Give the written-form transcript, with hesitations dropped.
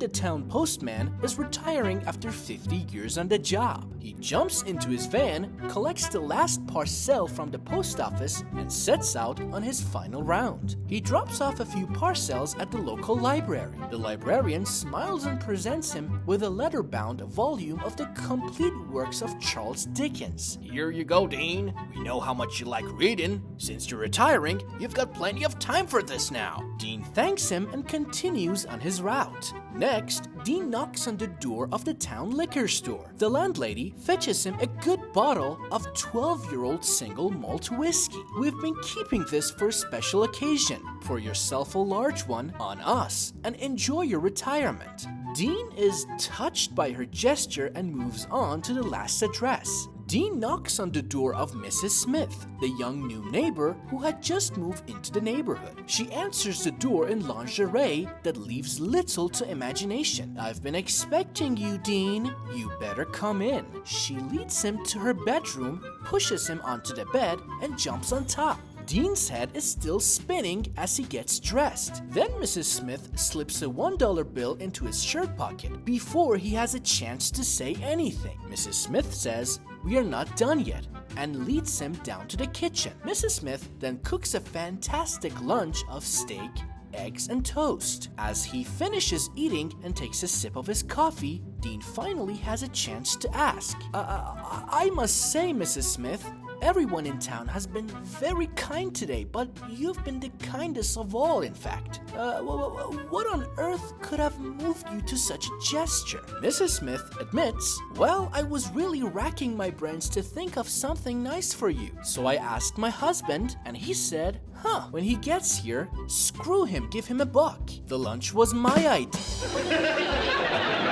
the town postman is retiring after 50 years on the job. He jumps into his van, collects the last parcel from the post office, and sets out on his final round. He drops off a few parcels at the local library. The librarian smiles and presents him with a leather-bound volume of the complete works of Charles Dickens. "Here you go, Dean. We know how much you like reading. Since you're retiring, you've got plenty of time for this now." Dean thanks him and continues on his route. Next, Dean knocks on the door of the town liquor store. The landlady fetches him a good bottle of 12-year-old single malt whiskey. "We've been keeping this for a special occasion. Pour yourself a large one on us and enjoy your retirement." Dean is touched by her gesture and moves on to the last address. Dean knocks on the door of Mrs. Smith, the young new neighbor who had just moved into the neighborhood. She answers the door in lingerie that leaves little to imagination. "I've been expecting you, Dean. You better come in." She leads him to her bedroom, pushes him onto the bed, and jumps on top. Dean's head is still spinning as he gets dressed. Then Mrs. Smith slips a $1 bill into his shirt pocket before he has a chance to say anything. Mrs. Smith says, "We are not done yet," and leads him down to the kitchen. Mrs. Smith then cooks a fantastic lunch of steak, eggs, and toast. As he finishes eating and takes a sip of his coffee, Dean finally has a chance to ask, I must say, Mrs. Smith, everyone in town has been very kind today, but you've been the kindest of all, in fact. What on earth could have moved you to such a gesture?" Mrs. Smith admits, "Well, I was really racking my brains to think of something nice for you. So I asked my husband, and he said, when he gets here, screw him, give him a buck. The lunch was my idea."